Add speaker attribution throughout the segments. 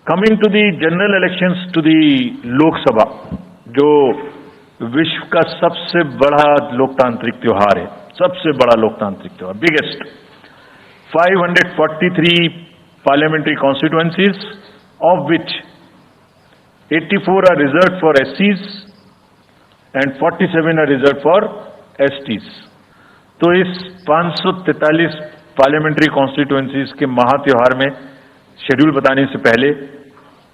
Speaker 1: Coming to the general elections to the Lok Sabha, जो विश्व का सबसे बड़ा लोकतांत्रिक त्योहार है, सबसे बड़ा लोकतांत्रिक त्योहार, biggest, 543 parliamentary constituencies, of which 84 are reserve for SCs and 47 are reserve for STs। तो इस 543 पार्लियामेंट्री कॉन्स्टिट्यूएंसीज के महात्योहार में शेड्यूल बताने से पहले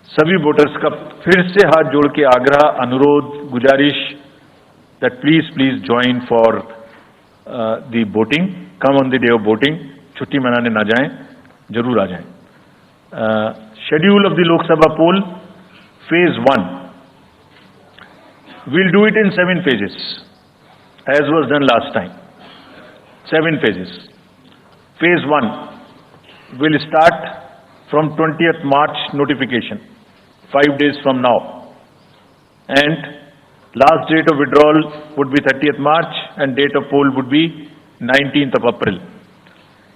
Speaker 1: सभी वोटर्स का फिर से हाथ जोड़ के आग्रह, अनुरोध, गुजारिश that please join for the voting, come on the day of voting, छुट्टी मनाने ना जाएं, जरूर आ जाएं। Schedule of the Lok Sabha poll, phase 1, we'll do it in 7 phases as was done last time, 7 phases. Phase 1 will start from 20th March notification, 5 days from now, and last date of withdrawal would be 30th March and date of poll would be 19th of April.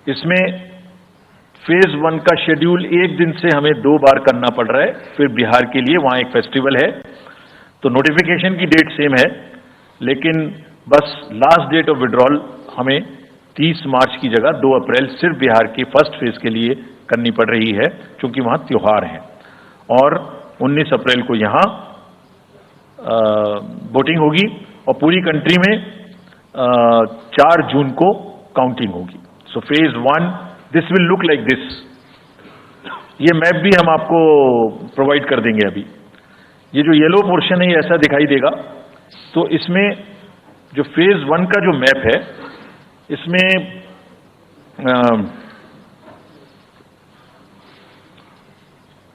Speaker 1: इसमें phase 1 का schedule एक दिन से हमें 2 बार करना पड़ रहा है, फिर बिहार के लिए वहां एक फेस्टिवल है, तो नोटिफिकेशन की डेट सेम है, लेकिन बस लास्ट डेट ऑफ विड्रॉल हमें 30 मार्च की जगह 2 अप्रैल सिर्फ बिहार की फर्स्ट फेज के लिए करनी पड़ रही है, क्योंकि वहां त्योहार है। और 19 अप्रैल को यहां वोटिंग होगी और पूरी कंट्री में 4 जून को काउंटिंग होगी। So phase 1 this will look like this. ये मैप भी हम आपको प्रोवाइड कर देंगे। अभी ये जो येलो पोर्शन है ये ऐसा दिखाई देगा। तो इसमें जो फेज 1 का जो मैप है, इसमें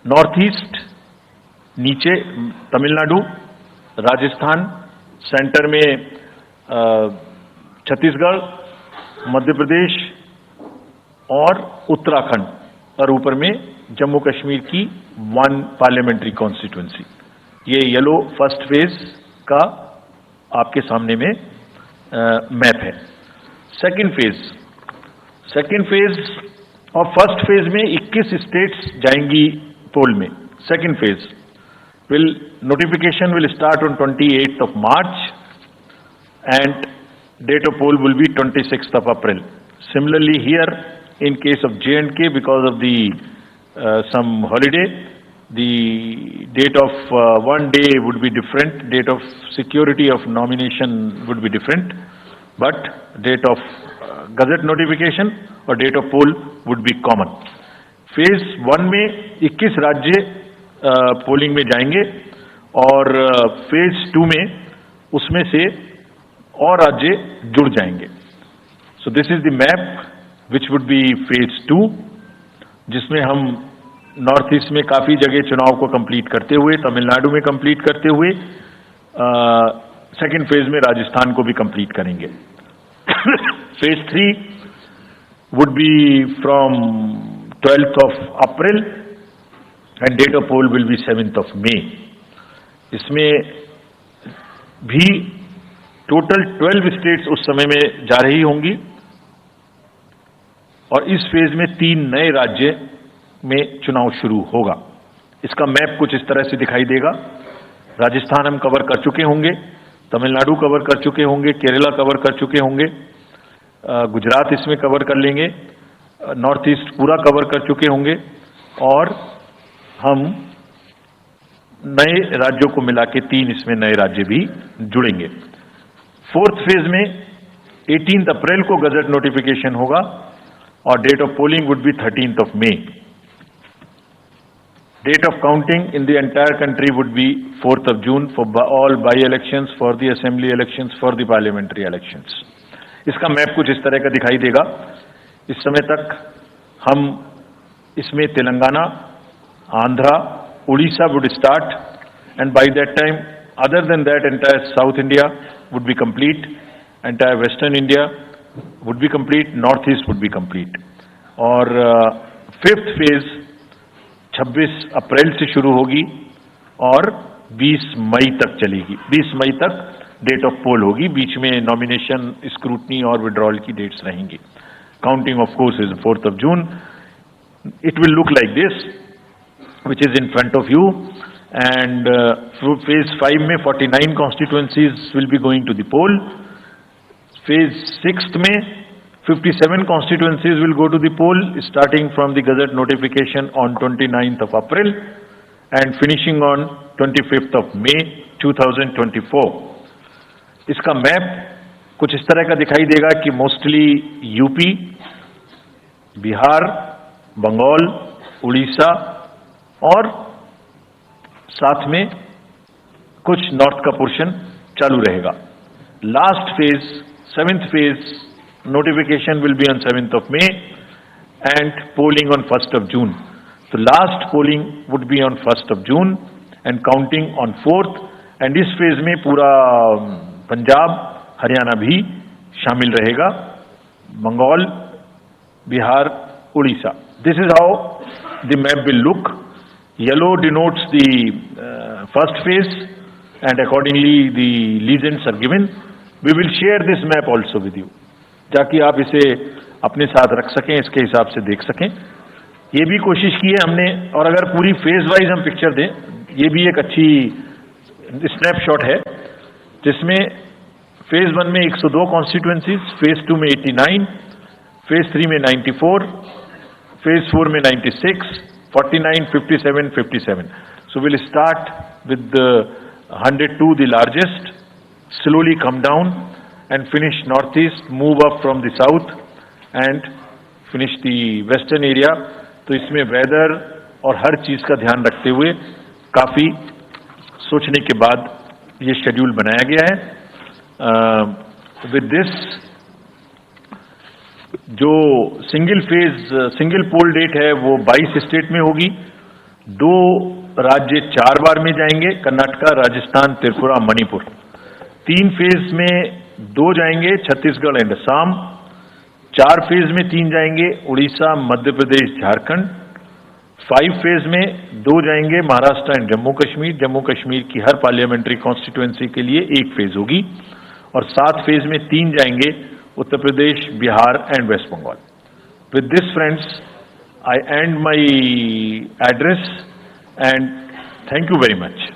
Speaker 1: नॉर्थ ईस्ट, नीचे तमिलनाडु, राजस्थान, सेंटर में छत्तीसगढ़, मध्य प्रदेश और उत्तराखंड, और ऊपर में जम्मू कश्मीर की 1 पार्लियामेंट्री कॉन्स्टिट्यूएंसी। ये येलो फर्स्ट फेज का आपके सामने में मैप है। सेकंड फेज और फर्स्ट फेज में 21 स्टेट्स जाएंगी पोल में। Second phase notification will start on 28th of March and date of poll will be 26th of April. Similarly here in case of J&K, because of the some holiday, the date of one day would be different, date of security of nomination would be different, but date of gazette notification और date of poll would be common. Phase 1 में 21 राज्य polling में जाएंगे और phase 2 में उसमें से और राज्य जुड़ जाएंगे। So this is the map which would be phase 2, जिसमें हम नॉर्थ ईस्ट में काफी जगह चुनाव को कंप्लीट करते हुए, तमिलनाडु में कंप्लीट करते हुए, सेकेंड फेज में राजस्थान को भी कंप्लीट करेंगे। Phase 3 would be from 12th of April and date of poll will be 7th of May. इसमें भी टोटल 12 स्टेट्स उस समय में जा रही होंगी और इस फेज में 3 नए राज्य में चुनाव शुरू होगा। इसका मैप कुछ इस तरह से दिखाई देगा। राजस्थान हम कवर कर चुके होंगे, तमिलनाडु कवर कर चुके होंगे, केरला कवर कर चुके होंगे, गुजरात इसमें कवर कर लेंगे, नॉर्थ ईस्ट पूरा कवर कर चुके होंगे और हम नए राज्यों को मिला के 3 इसमें नए राज्य भी जुड़ेंगे। फोर्थ फेज में 18 अप्रैल को गजट नोटिफिकेशन होगा और date of polling would be 13th of May. Date of counting in the entire country would be 4th of June for all by-elections, for the assembly elections, for the parliamentary elections. इसका map कुछ इस तरह का दिखाई देगा। इस समय तक हम इसमें Telangana, Andhra, Orissa would start and by that time other than that entire south India would be complete, entire western India would be complete, north east would be complete. और फिफ्थ फेज 26 अप्रैल से शुरू होगी और 20 मई तक चलेगी। 20 मई तक डेट ऑफ पोल होगी, बीच में नॉमिनेशन, स्क्रूटनी और विड्रॉल की डेट्स रहेंगी। Counting of course is 4th of June. It will look like this. which is in front of you, and through phase 5 में 49 constituencies will be going to the poll. Phase 6 में 57 constituencies will go to the poll, starting from the Gazette notification on 29th of April and finishing on 25th of May 2024. इसका map कुछ इस तरह का दिखाई देगा कि मोस्टली यूपी, बिहार, बंगाल, उड़ीसा और साथ में कुछ नॉर्थ का पोर्शन चालू रहेगा. Last phase, 7th phase notification will be on 7th of May and polling on 1st of June. So last polling would be on 1st of June and counting on 4th, and इस phase में पूरा पंजाब, हरियाणा भी शामिल रहेगा, Bengal, Bihar, Orissa. This is how the map will look. Yellow denotes the first phase and accordingly the legends are given. We will share this map also with you, ताकि आप इसे अपने साथ रख सकें, इसके हिसाब से देख सकें. ये भी कोशिश की है हमने, और अगर पूरी फेज वाइज हम पिक्चर दें, ये भी एक अच्छी स्नैपशॉट है, जिसमें फेज 1 में 102 कॉन्स्टिट्यूएंसीज, फेज 2 में 89, फेज 3 में 94, फेज 4 में 96, 49, 57, 57. So we'll start with the 102, the largest, slowly come down and finish northeast, move up from the south and finish the western area. तो इसमें वेदर और हर चीज का ध्यान रखते हुए काफी सोचने के बाद ये शेड्यूल बनाया गया है. विद दिस, जो सिंगल पोल डेट है वो 22 स्टेट में होगी. 2 राज्य 4 बार में जाएंगे, कर्नाटका, राजस्थान, त्रिपुरा, मणिपुर. 3 फेज में 2 जाएंगे, छत्तीसगढ़ एंड असम. 4 फेज में 3 जाएंगे, उड़ीसा, मध्य प्रदेश, झारखंड. 5 फेज में 2 जाएंगे, महाराष्ट्र एंड जम्मू कश्मीर. जम्मू कश्मीर की हर पार्लियामेंट्री कॉन्स्टिट्यूएंसी के लिए 1 फेज होगी. और 7 फेज में 3 जाएंगे, Uttar Pradesh, Bihar and West Bengal. With this friends, I and my address and thank you very much.